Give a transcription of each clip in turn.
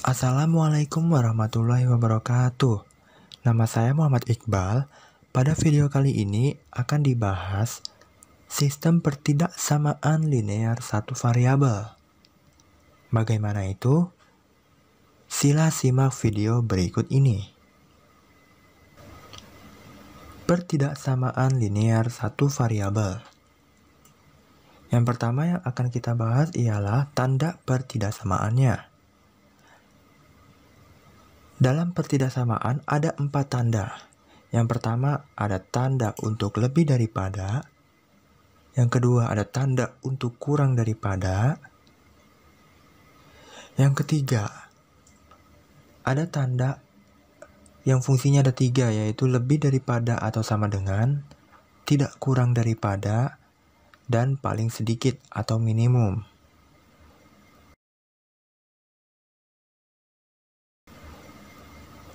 Assalamualaikum warahmatullahi wabarakatuh. Nama saya Muhammad Iqbal. Pada video kali ini akan dibahas sistem pertidaksamaan linear satu variabel. Bagaimana itu? Sila simak video berikut ini. Pertidaksamaan linear satu variabel. Yang pertama yang akan kita bahas ialah tanda pertidaksamaannya. Dalam pertidaksamaan ada 4 tanda. Yang pertama ada tanda untuk lebih daripada. Yang kedua ada tanda untuk kurang daripada. Yang ketiga ada tanda yang fungsinya ada 3, yaitu lebih daripada atau sama dengan, tidak kurang daripada, dan paling sedikit atau minimum.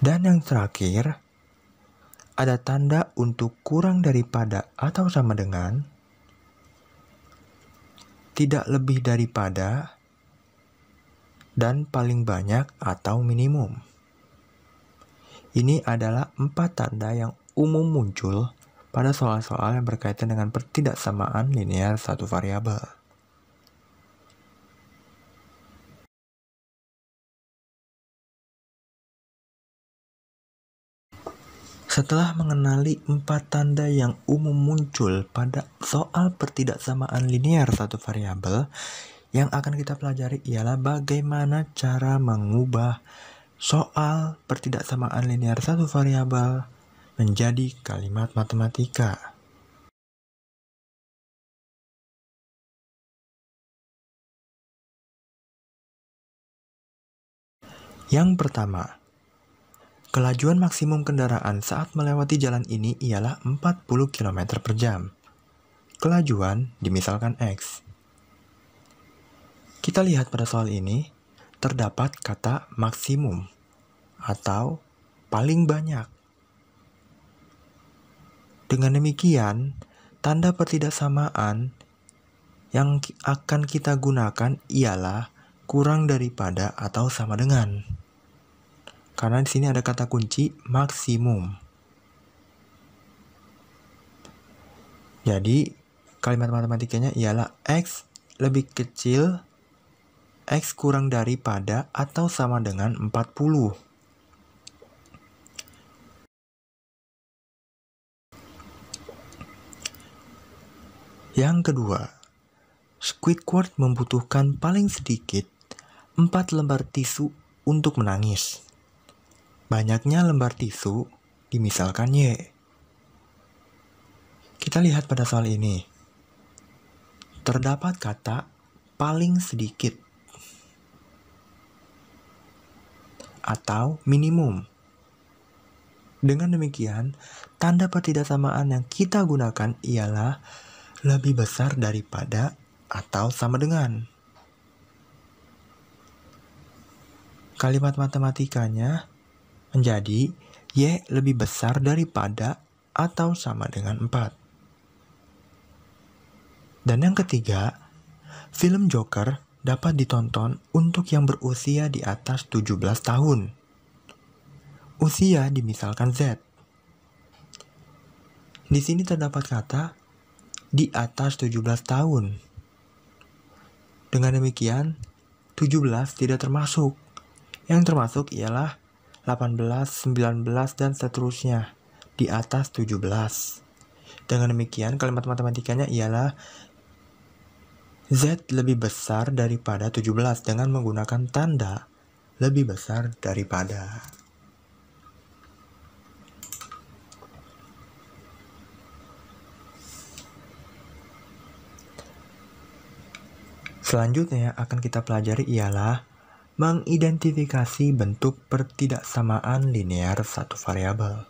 Dan yang terakhir, ada tanda untuk kurang daripada atau sama dengan, tidak lebih daripada, dan paling banyak atau minimum. Ini adalah 4 tanda yang umum muncul pada soal-soal yang berkaitan dengan pertidaksamaan linear satu variabel. Setelah mengenali 4 tanda yang umum muncul pada soal pertidaksamaan linear satu variabel, yang akan kita pelajari ialah bagaimana cara mengubah soal pertidaksamaan linear satu variabel menjadi kalimat matematika. Yang pertama, kelajuan maksimum kendaraan saat melewati jalan ini ialah 40 km per jam. Kelajuan dimisalkan X. Kita lihat pada soal ini, terdapat kata maksimum atau paling banyak. Dengan demikian, tanda pertidaksamaan yang akan kita gunakan ialah kurang daripada atau sama dengan. Karena di sini ada kata kunci maksimum. Jadi, kalimat matematikanya ialah X lebih kecil, X kurang daripada atau sama dengan 40. Yang kedua, Squidward membutuhkan paling sedikit 4 lembar tisu untuk menangis. Banyaknya lembar tisu dimisalkan Y. Kita lihat pada soal ini. Terdapat kata paling sedikit atau minimum. Dengan demikian, tanda pertidaksamaan yang kita gunakan ialah lebih besar daripada atau sama dengan. Kalimat matematikanya menjadi Y lebih besar daripada atau sama dengan 4. Dan yang ketiga, film Joker dapat ditonton untuk yang berusia di atas 17 tahun. Usia dimisalkan Z. Di sini terdapat kata di atas 17 tahun. Dengan demikian, 17 tidak termasuk. Yang termasuk ialah 18, 19, dan seterusnya di atas 17. Dengan demikian, kalimat matematikanya ialah Z lebih besar daripada 17 dengan menggunakan tanda lebih besar daripada. Selanjutnya yang akan kita pelajari ialah mengidentifikasi bentuk pertidaksamaan linear satu variabel.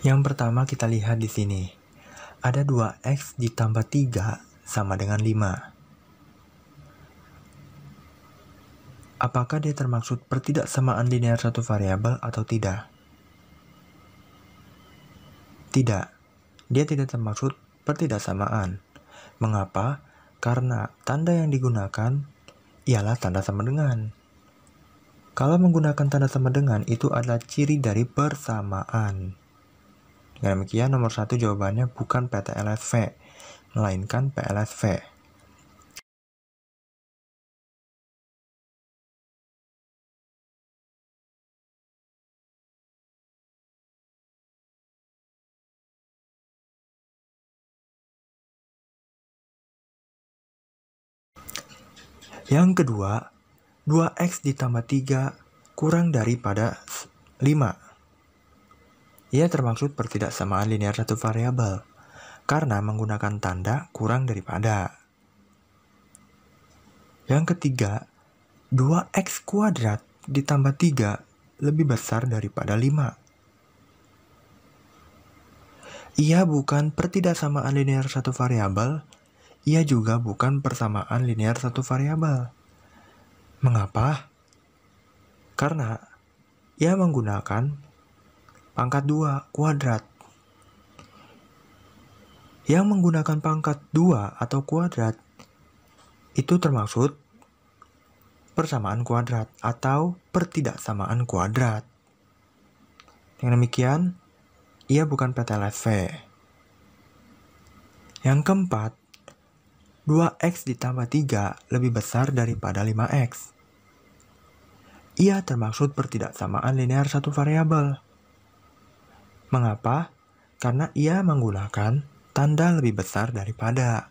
Yang pertama kita lihat di sini. ada 2x ditambah 3 sama dengan 5. Apakah dia termaksud pertidaksamaan linear satu variabel atau tidak? Tidak, dia tidak termaksud pertidaksamaan. Mengapa? Karena tanda yang digunakan ialah tanda sama dengan. Kalau menggunakan tanda sama dengan, itu adalah ciri dari persamaan. Dengan demikian, nomor 1 jawabannya bukan PTLSV, melainkan PLSV. Yang kedua, 2x ditambah 3 kurang daripada 5. Ia termaksud pertidaksamaan linear satu variabel, karena menggunakan tanda kurang daripada. Yang ketiga, 2x kuadrat ditambah 3 lebih besar daripada 5. Ia bukan pertidaksamaan linear satu variabel, ia juga bukan persamaan linear satu variabel. Mengapa? Karena ia menggunakan pangkat 2 kuadrat. Yang menggunakan pangkat 2 atau kuadrat itu termaksud persamaan kuadrat atau pertidaksamaan kuadrat. Dengan demikian, ia bukan PTLSV. Yang keempat, 2x ditambah 3 lebih besar daripada 5x. Ia termaksud pertidaksamaan linear satu variabel. Mengapa? Karena ia menggunakan tanda lebih besar daripada.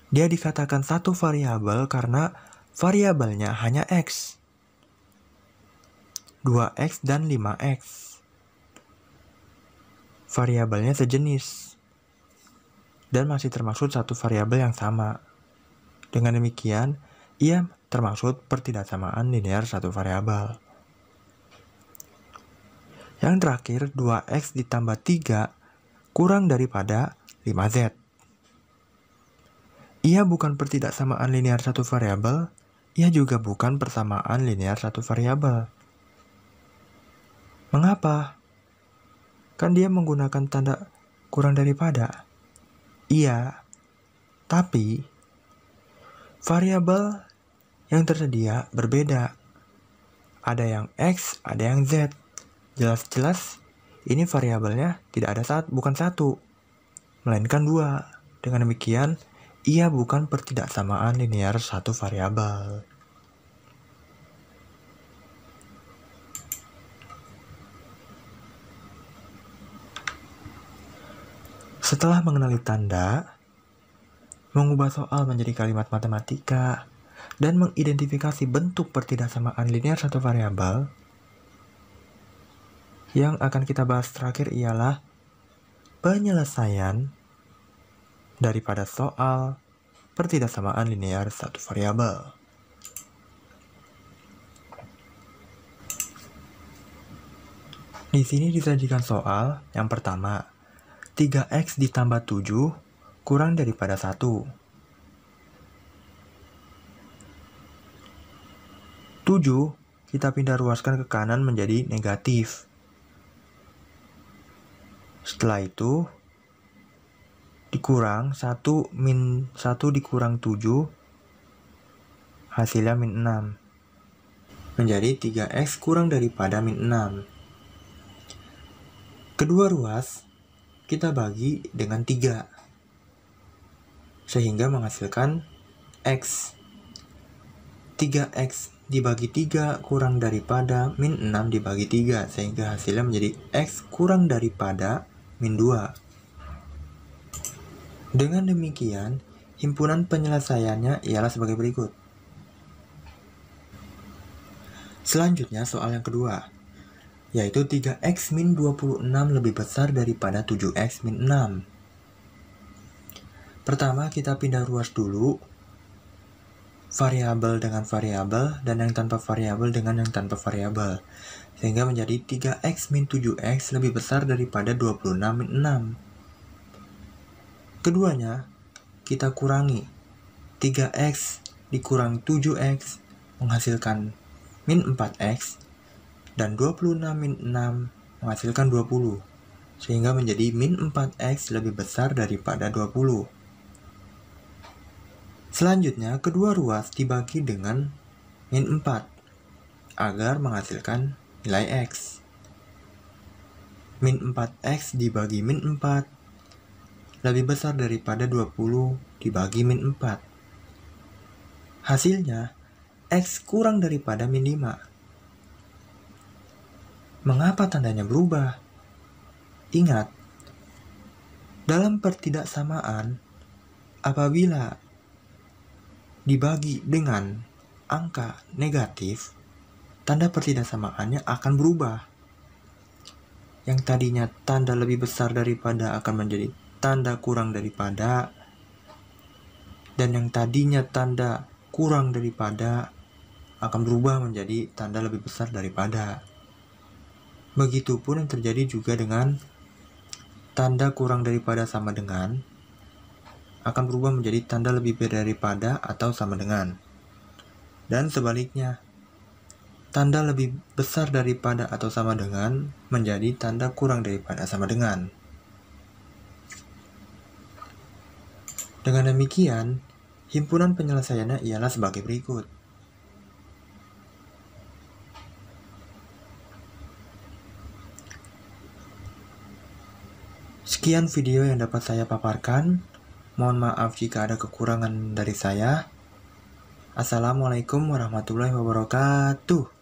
Dia dikatakan satu variabel karena variabelnya hanya x. 2x dan 5x. Variabelnya sejenis dan masih termaksud satu variabel yang sama. Dengan demikian, ia termaksud pertidaksamaan linear satu variabel. Yang terakhir, 2x ditambah 3 kurang daripada 5z. Ia bukan pertidaksamaan linear satu variabel, ia juga bukan persamaan linear satu variabel. Mengapa? Kan dia menggunakan tanda kurang daripada. Iya, tapi variabel yang tersedia berbeda. Ada yang X, ada yang Z. Jelas-jelas ini variabelnya tidak ada bukan satu, melainkan 2. Dengan demikian, ia bukan pertidaksamaan linear satu variabel. Setelah mengenali tanda, mengubah soal menjadi kalimat matematika, dan mengidentifikasi bentuk pertidaksamaan linear satu variabel, yang akan kita bahas terakhir ialah penyelesaian daripada soal pertidaksamaan linear satu variabel. Di sini disajikan soal yang pertama, 3x ditambah 7 kurang daripada 1. 7 kita pindah ruaskan ke kanan menjadi negatif. Setelah itu, dikurang 1 min 1 dikurang 7, hasilnya min 6. Menjadi 3x kurang daripada min 6. Kedua ruas kita bagi dengan 3, sehingga menghasilkan x. 3x dibagi 3 kurang daripada min 6 dibagi 3, sehingga hasilnya menjadi x kurang daripada min 2. Dengan demikian, himpunan penyelesaiannya ialah sebagai berikut. Selanjutnya soal yang kedua, yaitu 3x min 26 lebih besar daripada 7x min 6. Pertama, kita pindah ruas dulu, variabel dengan variabel, dan yang tanpa variabel dengan yang tanpa variabel, sehingga menjadi 3x min 7x lebih besar daripada 26 min 6. Keduanya kita kurangi. 3x dikurang 7x menghasilkan min 4x, dan 26 min 6 menghasilkan 20, sehingga menjadi min 4x lebih besar daripada 20. Selanjutnya, kedua ruas dibagi dengan min 4 agar menghasilkan nilai x. Min 4x dibagi min 4 lebih besar daripada 20 dibagi min 4. Hasilnya, x kurang daripada min 5. Mengapa tandanya berubah? Ingat, dalam pertidaksamaan, apabila dibagi dengan angka negatif, tanda pertidaksamaannya akan berubah. Yang tadinya tanda lebih besar daripada akan menjadi tanda kurang daripada, dan yang tadinya tanda kurang daripada akan berubah menjadi tanda lebih besar daripada. Begitupun yang terjadi juga dengan tanda kurang daripada sama dengan akan berubah menjadi tanda lebih daripada atau sama dengan. Dan sebaliknya, tanda lebih besar daripada atau sama dengan menjadi tanda kurang daripada sama dengan. Dengan demikian, himpunan penyelesaiannya ialah sebagai berikut. Sekian video yang dapat saya paparkan. Mohon maaf jika ada kekurangan dari saya. Assalamualaikum warahmatullahi wabarakatuh.